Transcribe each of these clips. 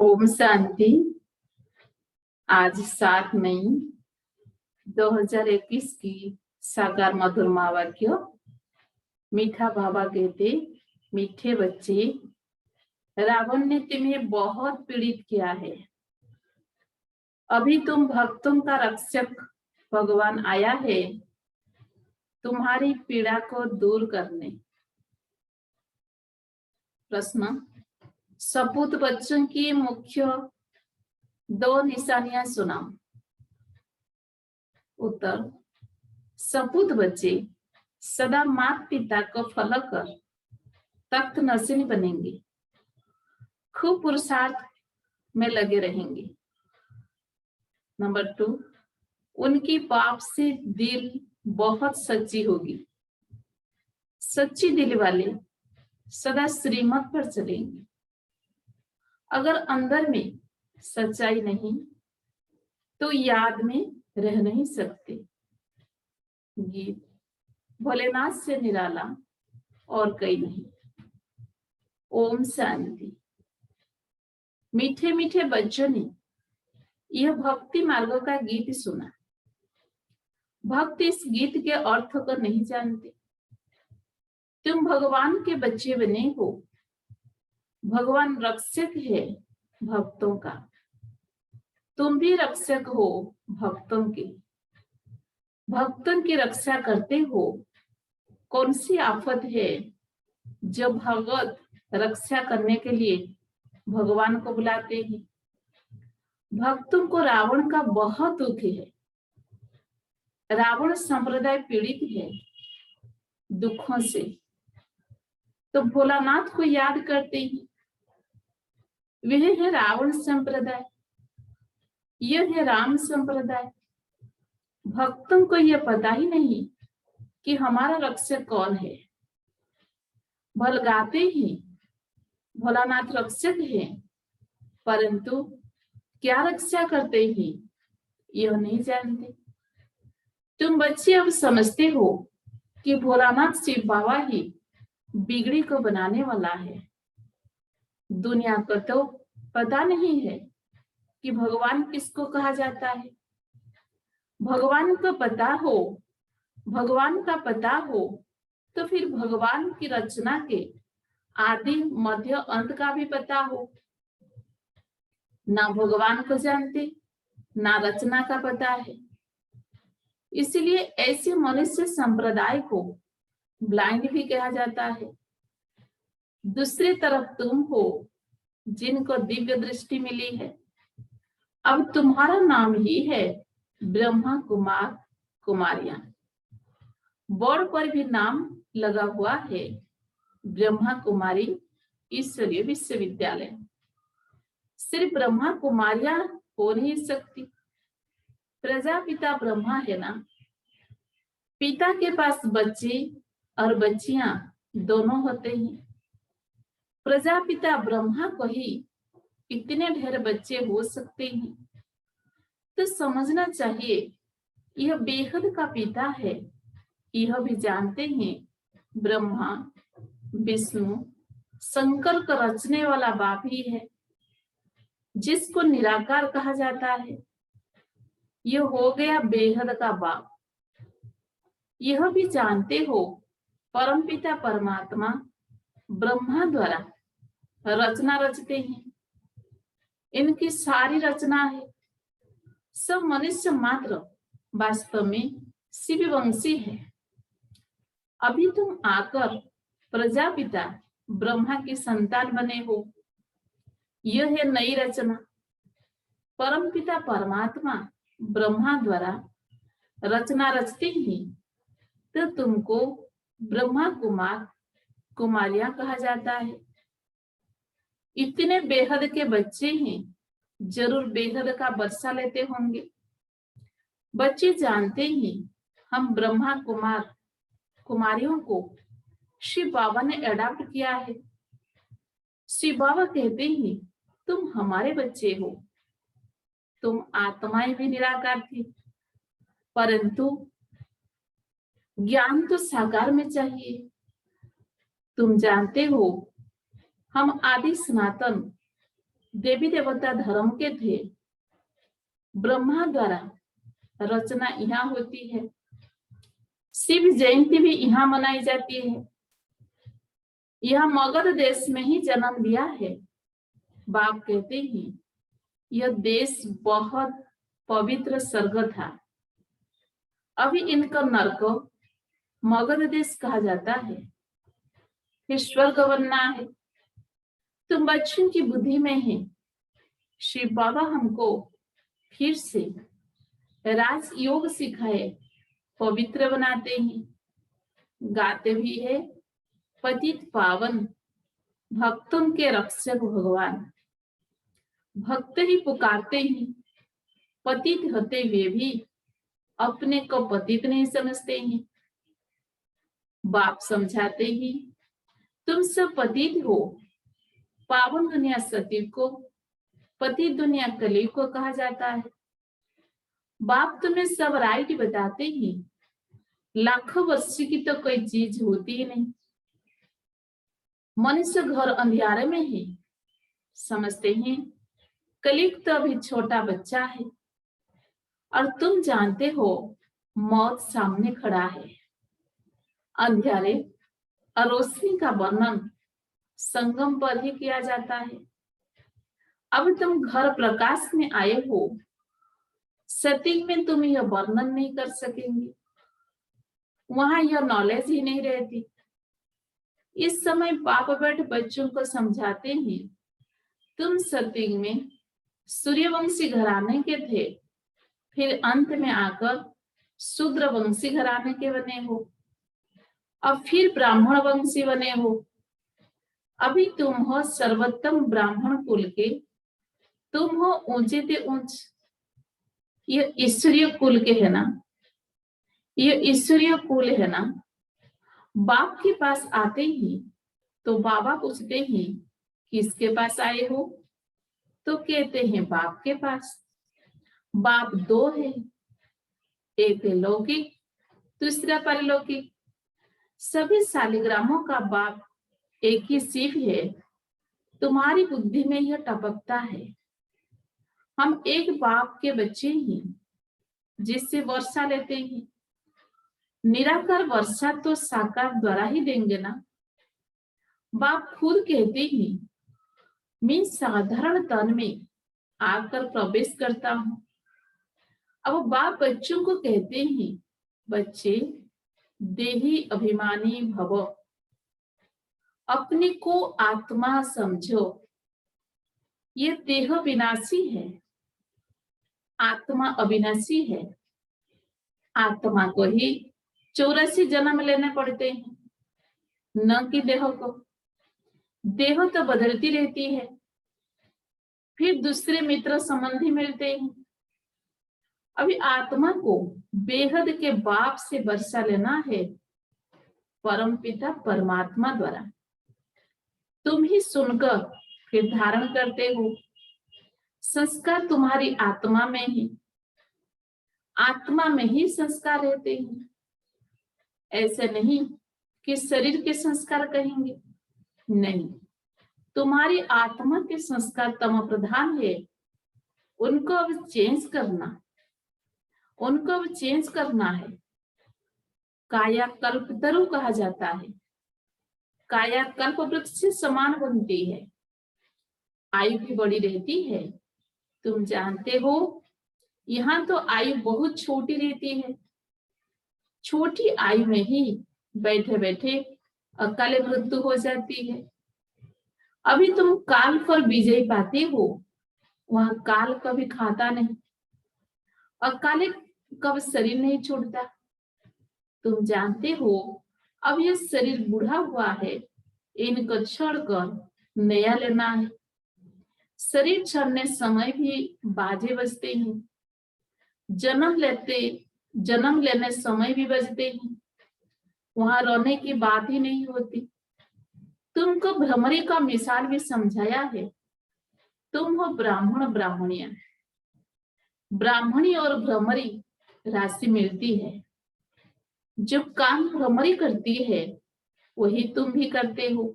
ओम शांति। आज 7 मई 2021 की साकार मधुर महावाक्य। मीठा बाबा कहते, मीठे बच्चे, रावण ने तुम्हें बहुत पीड़ित किया है। अभी तुम भक्तों का रक्षक भगवान आया है तुम्हारी पीड़ा को दूर करने। प्रश्न, सपूत बच्चों की मुख्य 2 निशानियां सुनाओ। उत्तर, सपूत बच्चे सदा माता पिता को फॉलो कर तख्त नसीन बनेंगे, खूब पुरुषार्थ में लगे रहेंगे। नंबर 2, उनकी पाप से दिल बहुत सच्ची होगी। सच्ची दिल वाले सदा श्रीमत पर चलेंगे। अगर अंदर में सच्चाई नहीं तो याद में रह नहीं सकते। गीत, भोलेनाथ से निराला और कई नहीं। ओम शांति। मीठे मीठे बच्चों ने यह भक्ति मार्ग का गीत सुना। भक्त इस गीत के अर्थ को नहीं जानते। तुम भगवान के बच्चे बने हो। भगवान रक्षक है भक्तों का। तुम भी रक्षक हो भक्तों के। भक्तों की रक्षा करते हो। कौन सी आफत है जो भगवत रक्षा करने के लिए भगवान को बुलाते हैं। भक्तों को रावण का बहुत दुख है। रावण संप्रदाय पीड़ित है दुखों से, तो भोलानाथ को याद करते हैं। वह है रावण संप्रदाय, यह है राम संप्रदाय। भक्तों को यह पता ही नहीं कि हमारा रक्षक कौन है। भल गाते हैं भोलानाथ रक्षक है, परंतु क्या रक्षा करते हैं यह नहीं जानते। तुम बच्चे अब समझते हो कि भोलानाथ शिव बाबा ही बिगड़ी को बनाने वाला है। दुनिया को तो पता नहीं है कि भगवान किसको कहा जाता है। भगवान को पता हो, भगवान का पता हो तो फिर भगवान की रचना के आदि मध्य अंत का भी पता हो। ना भगवान को जानते, ना रचना का पता है। इसलिए ऐसे मनुष्य संप्रदाय को ब्लाइंड भी कहा जाता है। दूसरी तरफ तुम हो जिनको दिव्य दृष्टि मिली है। अब तुम्हारा नाम ही है ब्रह्मा कुमार कुमारियां। बोर्ड पर भी नाम लगा हुआ है ब्रह्मा कुमारी ईश्वरीय विश्वविद्यालय। सिर्फ ब्रह्मा कुमारियां हो नहीं सकती। प्रजापिता ब्रह्मा है ना। पिता के पास बच्चे और बच्चियां दोनों होते हैं। प्रजापिता ब्रह्मा को ही इतने ढेर बच्चे हो सकते हैं, तो समझना चाहिए यह बेहद का पिता है। यह भी जानते हैं ब्रह्मा विष्णु शंकर को रचने वाला बाप ही है, जिसको निराकार कहा जाता है। यह हो गया बेहद का बाप। यह भी जानते हो परमपिता परमात्मा ब्रह्मा द्वारा रचना रचते हैं। इनकी सारी रचना है। सब मनुष्य मात्र वास्तव में शिववंशी है। अभी तुम आकर प्रजापिता ब्रह्मा की संतान बने हो। यह है नई रचना। परमपिता परमात्मा ब्रह्मा द्वारा रचना रचते ही तो तुमको ब्रह्मा कुमार कुमारियां कहा जाता है। इतने बेहद के बच्चे हैं, जरूर बेहद का वर्षा लेते होंगे। बच्चे जानते हैं हम ब्रह्मा कुमार कुमारियों को शिव बाबा ने अडॉप्ट किया है। शिव बाबा कहते हैं तुम हमारे बच्चे हो। तुम आत्माएं भी निराकार थी, परंतु ज्ञान तो साकार में चाहिए। तुम जानते हो हम आदि सनातन देवी देवता धर्म के थे। ब्रह्मा द्वारा रचना यहाँ होती है। शिव जयंती भी यहाँ मनाई जाती है। यह मगध देश में ही जन्म लिया है। बाप कहते हैं यह देश बहुत पवित्र स्वर्ग था। अभी इनका नरक मगध देश कहा जाता है। फिर स्वर्ग बनना है। तुम बच्चों की बुद्धि में है। शिव बाबा हमको फिर से राजयोग सिखाए, पवित्र बनाते हैं। गाते भी है पतित पावन भक्तों के रक्षक भगवान। भक्त ही पुकारते हैं, पतित होते हुए भी अपने को पतित नहीं समझते हैं। बाप समझाते ही तुम सब पतित हो। पावन दुनिया सतीव को, पतित दुनिया कली को कहा जाता है। बाप तुम्हें सब राइट बताते ही लाखों वर्ष की तो कोई चीज होती ही नहीं। मनुष्य घर अंधियारे में है। समझते हैं कलिक तो अभी छोटा बच्चा है और तुम जानते हो मौत सामने खड़ा है। अंधियारे और रोशनी का वर्णन संगम पर ही किया जाता है। अब तुम घर प्रकाश में आए हो। सत्य में तुम यह वर्णन नहीं कर सकेंगे। वहां यह नॉलेज ही नहीं रहती। इस समय बाप बैठ बच्चों को समझाते हैं तुम सत्य में सूर्यवंशी घराने के थे, फिर अंत में आकर शूद्रवंशी घराने के बने हो, अब फिर ब्राह्मण वंशी बने हो। अभी तुम हो सर्वोत्तम ब्राह्मण कुल के, तुम हो ऊंचे से ऊंच। ये ईश्वरीय कुल के है ना, ये ईश्वरीय कुल है ना। बाप के पास आते ही तो बाबा पूछते हैं किसके पास आए हो, तो कहते हैं बाप के पास। बाप दो है, एक है लौकिक, दूसरा परलौकिक। सभी शालिग्रामों का बाप एक ही शिव है। तुम्हारी बुद्धि में यह टपकता है हम एक बाप के बच्चे ही, जिससे वर्षा लेते हैं। निराकार वर्षा तो साकार द्वारा ही देंगे ना। बाप खुद कहते हैं मैं साधारण तन में आकर प्रवेश करता हूं। अब बाप बच्चों को कहते हैं बच्चे देही अभिमानी भव, अपने को आत्मा समझो। ये देह विनाशी है, आत्मा अविनाशी है। आत्मा को ही 84 जन्म लेने पड़ते हैं, न कि देह को। देह तो बदलती रहती है, फिर दूसरे मित्र संबंधी मिलते हैं। अभी आत्मा को बेहद के बाप से वर्षा लेना है, परम पिता परमात्मा द्वारा। तुम ही सुनकर फिर धारण करते हो। संस्कार तुम्हारी आत्मा में ही, आत्मा में ही संस्कार रहते हैं। ऐसे नहीं कि शरीर के संस्कार कहेंगे, नहीं। तुम्हारी आत्मा के संस्कार तम प्रधान है। उनको अब चेंज करना, उनको अब चेंज करना है। काया कल्पतरु कहा जाता है। काया कल्प वृक्ष से समान बनती है, आयु भी बड़ी रहती है। तुम जानते हो यहाँ तो आयु बहुत छोटी रहती है। छोटी आयु में ही बैठे बैठे अकाले मृत्यु हो जाती है। अभी तुम काल पर विजय पाते हो, वहां काल कभी खाता नहीं। अकाले कब शरीर नहीं छोड़ता। तुम जानते हो अब ये शरीर बूढ़ा हुआ है, इनको छोड़कर नया लेना है। शरीर छोड़ने समय भी बाजे बजते हैं, जन्म लेने समय भी बजते हैं। वहां रोने की बात ही नहीं होती। तुमको भ्रमरी का मिसाल भी समझाया है। तुम हो ब्राह्मण ब्राह्मणिया, ब्राह्मणी और भ्रमरी राशि मिलती है। जो काम भ्रमरी करती है वही तुम भी करते हो।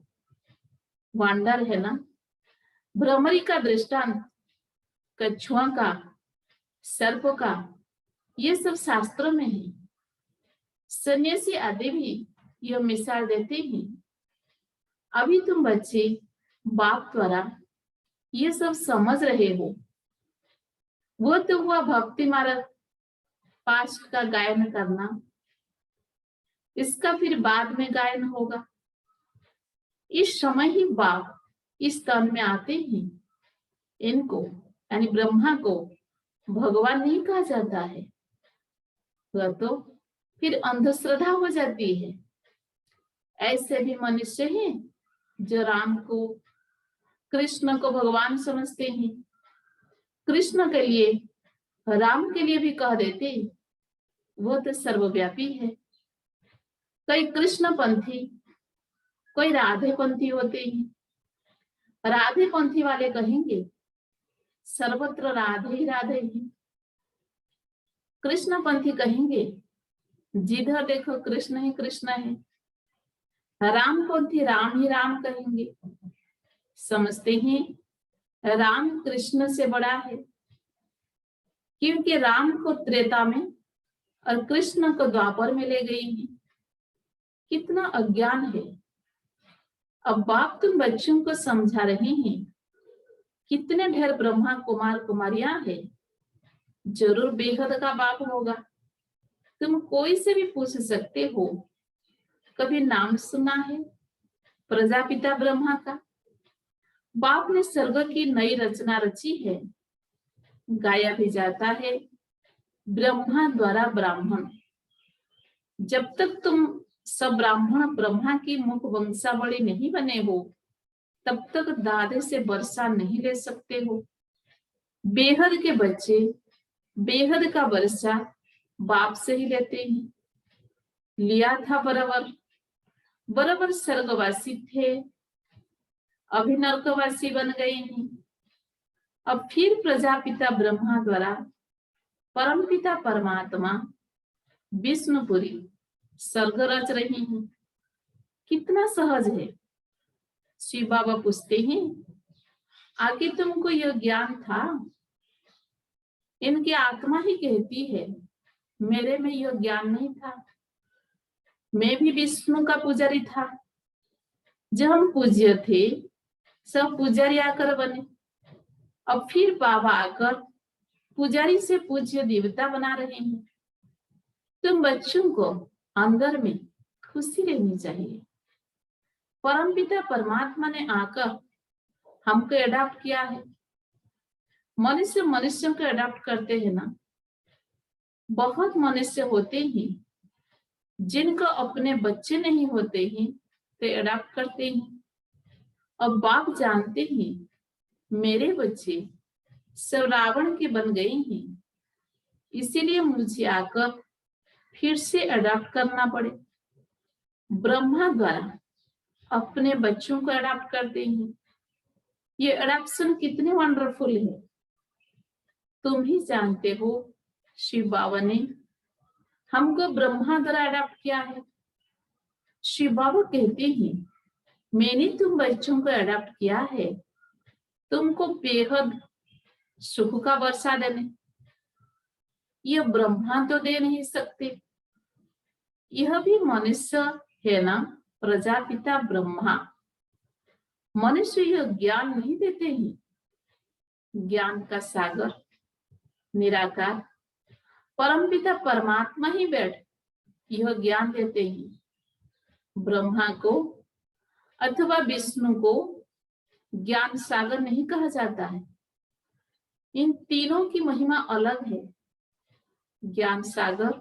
वांडर है ना, भ्रमरी का दृष्टांत, कछुआ का, सर्प का, ये सब शास्त्रों में है। सन्यासी आदि भी यह मिसाल देते हैं। अभी तुम बच्चे बाप द्वारा ये सब समझ रहे हो। वो तो हुआ भक्ति मार्ग पास्ट का गायन करना, इसका फिर बाद में गायन होगा। इस समय ही बाप इस तन में आते हैं। इनको यानी ब्रह्मा को भगवान नहीं कहा जाता है, वह तो फिर अंधश्रद्धा हो जाती है। ऐसे भी मनुष्य हैं जो राम को, कृष्ण को भगवान समझते हैं, कृष्ण के लिए, राम के लिए भी कह देते वो तो सर्वव्यापी है। कई कृष्ण पंथी, कोई राधे पंथी होते हैं। राधे पंथी वाले कहेंगे सर्वत्र राधे ही राधे ही। कृष्ण पंथी कहेंगे जिधर देखो कृष्ण ही कृष्ण है। राम पंथी राम ही राम कहेंगे। समझते हैं राम कृष्ण से बड़ा है, क्योंकि राम को त्रेता में और कृष्ण को द्वापर में ले गई है। कितना अज्ञान है। अब बाप तुम बच्चों को समझा रहे हैं। कितने ढेर ब्रह्मा कुमार कुमारियां हैं, जरूर बेहद का बाप होगा। तुम कोई से भी पूछ सकते हो, कभी नाम सुना है प्रजापिता ब्रह्मा का? बाप ने स्वर्ग की नई रचना रची है। गाया भी जाता है ब्रह्मा द्वारा ब्राह्मण। जब तक तुम सब ब्राह्मण ब्रह्मा की मुख वंशावली नहीं बने हो, तब तक दादे से वर्षा नहीं ले सकते हो। बेहद के बच्चे बेहद का वर्षा बाप से ही लेते हैं। लिया था बराबर बराबर स्वर्गवासी थे, अभी नरकवासी बन गए हैं। अब फिर प्रजापिता ब्रह्मा द्वारा परमपिता परमात्मा विष्णुपुरी स्वर्ग रच रही हैं। कितना सहज है। शिव बाबा पूछते हैं आगे तुमको यह ज्ञान था? इनकी आत्मा ही कहती है मेरे में यह ज्ञान नहीं था। मैं भी विष्णु का पुजारी था। जब हम पूज्य थे सब पुजारी आकर बने। अब फिर बाबा आकर पुजारी से पूज्य देवता बना रहे हैं। तुम बच्चों को अंदर में खुशी लेनी चाहिए। परमपिता परमात्मा ने आकर हमको अडॉप्ट किया है। मनुष्य मनुष्यों को अडॉप्ट करते हैं ना। बहुत मनुष्य होते हैं जिनको अपने बच्चे नहीं होते हैं तो अडॉप्ट करते हैं। अब बाप जानते हैं मेरे बच्चे सब रावण के बन गए हैं, इसीलिए मुझे आकर फिर से अडॉप्ट करना पड़े। ब्रह्मा द्वारा अपने बच्चों को अडॉप्ट करते हैं। ये अडॉप्शन कितने वंडरफुल है। तुम ही जानते हो शिव बाबा ने हमको ब्रह्मा द्वारा अडॉप्ट किया है। शिव बाबा कहते हैं मैंने तुम बच्चों को अडॉप्ट किया है तुमको बेहद सुख का वर्षा देने। यह ब्रह्मा तो दे नहीं सकते, यह भी मनुष्य है ना। प्रजापिता ब्रह्मा मनुष्य यह ज्ञान नहीं देते हैं। ज्ञान का सागर निराकार परमपिता परमात्मा ही बैठ यह ज्ञान देते हैं। ब्रह्मा को अथवा विष्णु को ज्ञान सागर नहीं कहा जाता है। इन तीनों की महिमा अलग है। ज्ञान सागर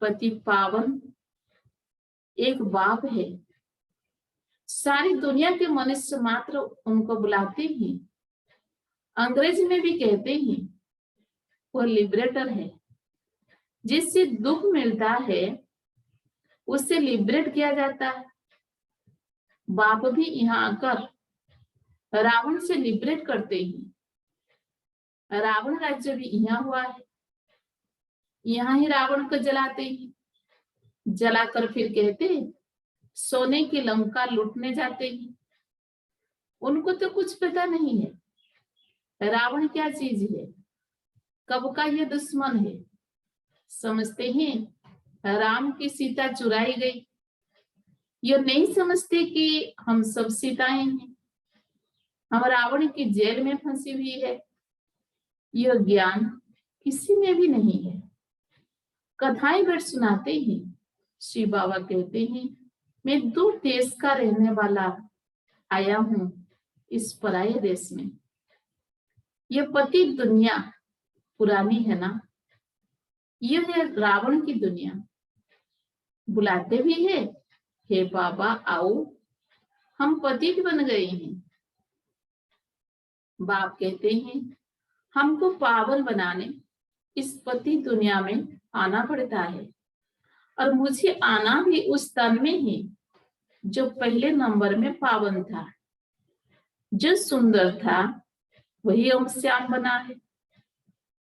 पति पावन एक बाप है। सारी दुनिया के मनुष्य मात्र उनको बुलाते हैं। अंग्रेजी में भी कहते हैं वो लिबरेटर है। जिससे दुख मिलता है उससे लिबरेट किया जाता है। बाप भी यहाँ आकर रावण से लिबरेट करते हैं। रावण राज्य भी यहाँ हुआ है। यहाँ ही रावण को जलाते हैं। जलाकर फिर कहते सोने की लंका लूटने जाते हैं। उनको तो कुछ पता नहीं है रावण क्या चीज है, कब का ये दुश्मन है। समझते हैं राम की सीता चुराई गई, ये नहीं समझते कि हम सब सीताएं हैं, हम रावण की जेल में फंसी हुई है। यह ज्ञान किसी में भी नहीं है। कथाएं बैठ सुनाते हैं, श्री बाबा कहते हैं मैं दूर देश का रहने वाला आया हूं इस पराये देश में। यह पति दुनिया पुरानी है ना, यह है रावण की दुनिया। बुलाते भी है, हे बाबा आओ, हम पतित बन गए हैं। बाप कहते हैं हमको पावन बनाने इस पति दुनिया में आना पड़ता है, और मुझे आना भी उस तन में है जो पहले नंबर में पावन था, जो सुंदर था वही ओम श्याम बना है।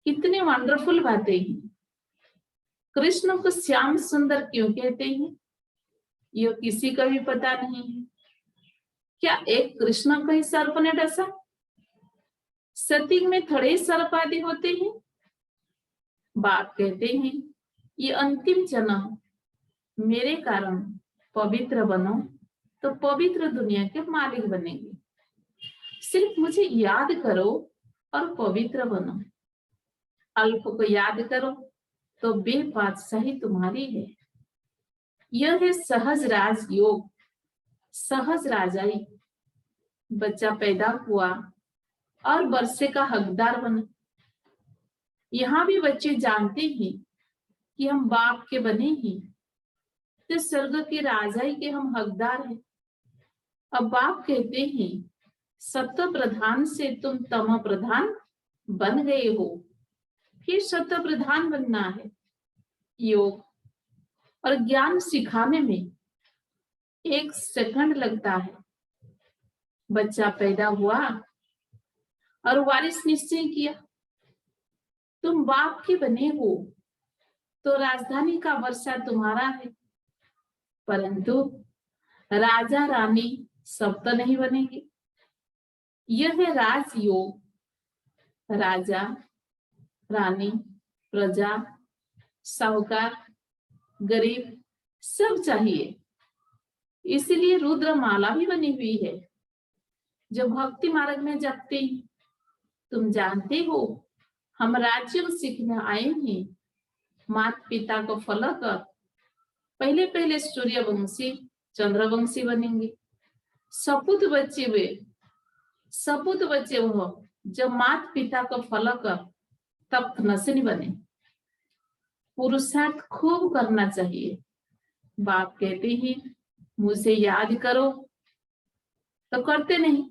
कितने वंडरफुल बातें हैं। कृष्ण को श्याम सुंदर क्यों कहते हैं, ये किसी को भी पता नहीं है। क्या एक कृष्ण को ही सर्प ने डसा? सती में थोड़े सर्प आदि होते हैं। बाप कहते हैं ये अंतिम जन्म मेरे कारण पवित्र बनो तो पवित्र दुनिया के मालिक बनेंगे। सिर्फ मुझे याद करो और पवित्र बनो। अल्प को याद करो तो बेबादशाही तुम्हारी है। यह है सहज राज योग, सहज राजाई। बच्चा पैदा हुआ और वर्षे का हकदार बना। यहाँ भी बच्चे जानते हैं कि हम बाप के बने हैं, तो स्वर्ग के राजाई के हम हकदार हैं। अब बाप कहते हैं सत्व प्रधान से तुम तम प्रधान बन गए हो, फिर सत्व प्रधान बनना है। योग और ज्ञान सिखाने में 1 सेकंड लगता है। बच्चा पैदा हुआ और वारिस निश्चय किया तुम बाप के बने हो, तो राजधानी का वर्षा तुम्हारा है, परंतु राजा रानी सब तो नहीं बनेंगे। यह है राजयोग। राजा रानी प्रजा साहूकार गरीब सब चाहिए, इसलिए रुद्र माला भी बनी हुई है जो भक्ति मार्ग में जपते हैं। तुम जानते हो हम राज्य सीखने आए हैं। माता पिता को फॉलो कर पहले पहले सूर्यवंशी चंद्रवंशी बनेंगे। सपूत बच्चे वो जब माता पिता को फॉलो कर तब नसीब बने। पुरुषार्थ खूब करना चाहिए। बाप कहते हैं मुझे याद करो तो करते नहीं,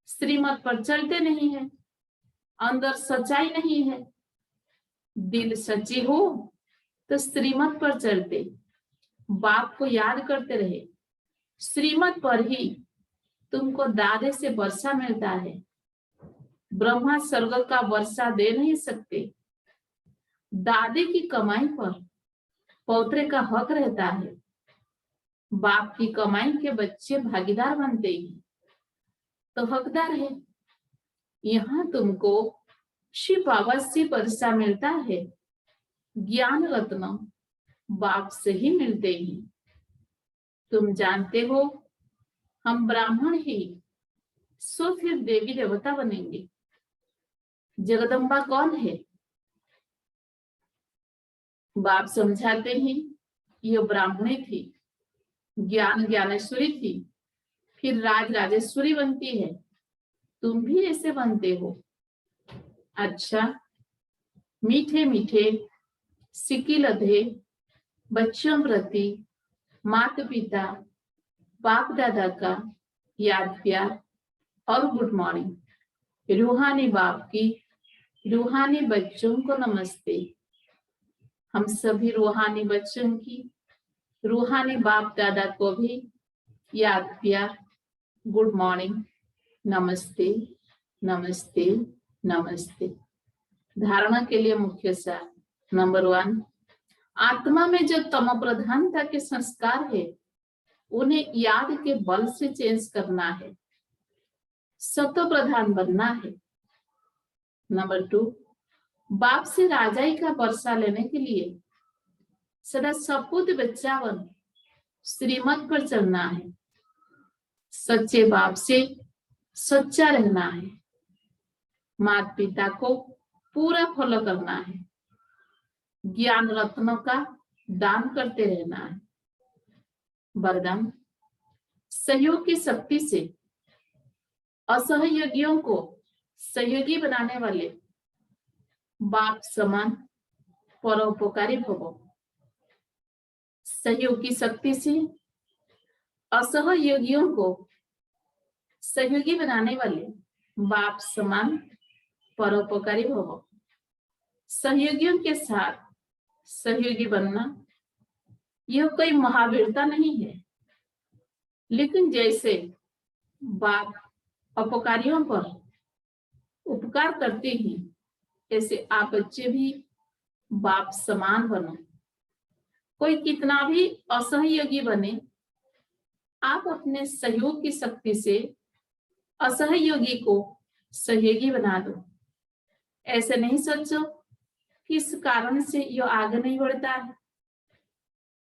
श्रीमत पर चलते नहीं है, अंदर सच्चाई नहीं है। दिल सच्ची हो तो श्रीमत पर चलते, बाप को याद करते रहे। श्रीमत पर ही तुमको दादे से वर्षा मिलता है। ब्रह्मा स्वर्ग का वर्षा दे नहीं सकते। दादे की कमाई पर पौत्रे का हक रहता है। बाप की कमाई के बच्चे भागीदार बनते हैं तो हकदार है। यहाँ तुमको शिव बाबा से वर्षा मिलता है। ज्ञान रत्न बाप से ही मिलते हैं। तुम जानते हो हम ब्राह्मण ही, सो फिर देवी देवता बनेंगे। जगदम्बा कौन है? बाप समझाते हैं ये ब्राह्मणी थी, ज्ञान ज्ञानेश्वरी थी, फिर राज राजेश्वरी बनती है। तुम भी ऐसे बनते हो। अच्छा, मीठे मीठे सिक्की लधे बच्चों प्रति माता पिता बाप दादा का याद प्यार और गुड मॉर्निंग। रूहानी बाप की रूहानी बच्चों को नमस्ते। हम सभी रूहानी बच्चों की रूहानी बाप दादा को भी याद प्यार गुड मॉर्निंग, नमस्ते नमस्ते नमस्ते। धारणा के लिए मुख्य सार नंबर 1, आत्मा में जो तम प्रधानता के संस्कार है उन्हें याद के बल से चेंज करना है। सतो प्रधान बनना है। नंबर 2, बाप से राजाई का वर्षा लेने के लिए सदा सपूत बच्चा बन श्रीमत पर चलना है। सच्चे बाप से सच्चा रहना है। माता पिता को पूरा फॉलो करना है। ज्ञान रत्नों का दान करते रहना है। वरदान, सहयोग की शक्ति से असहयोगियों को सहयोगी बनाने वाले बाप समान परोपकारी भवो। सहयोग की शक्ति से असहयोगियों को सहयोगी बनाने वाले बाप समान परोपकारी भवो। सहयोगियों के साथ सहयोगी बनना यह कोई महावीरता नहीं है, लेकिन जैसे बाप अपकारियों पर उपकार करते हैं, ऐसे आप बच्चे भी बाप समान बनो। कोई कितना भी असहयोगी बने, आप अपने सहयोग की शक्ति से असहयोगी को सहयोगी बना दो। ऐसे नहीं सोचो कि इस कारण से यह आगे नहीं बढ़ता है।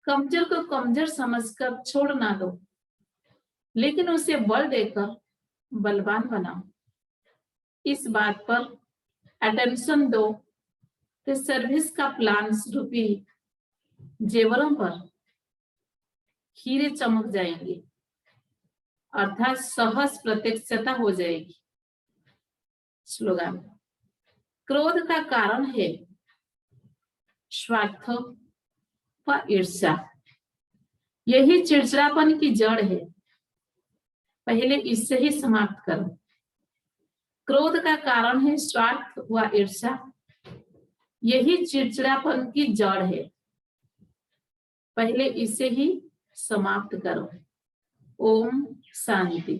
कमजोर को कमजोर समझकर छोड़ ना दो, लेकिन उसे बल देकर बलवान बनाओ। इस बात पर अटेंशन दो कि सर्विस का प्लान रूपी जेवरों पर हीरे चमक जाएंगे, अर्थात सहज प्रत्यक्षता हो जाएगी। स्लोगन, क्रोध का कारण है स्वार्थ व ईर्ष्या। यही चिड़चिड़ापन की जड़ है। पहले इससे ही समाप्त करो। क्रोध का कारण है स्वार्थ व ईर्ष्या। यही चिड़चिड़ापन की जड़ है। पहले इसे ही समाप्त करो। ओम शांति।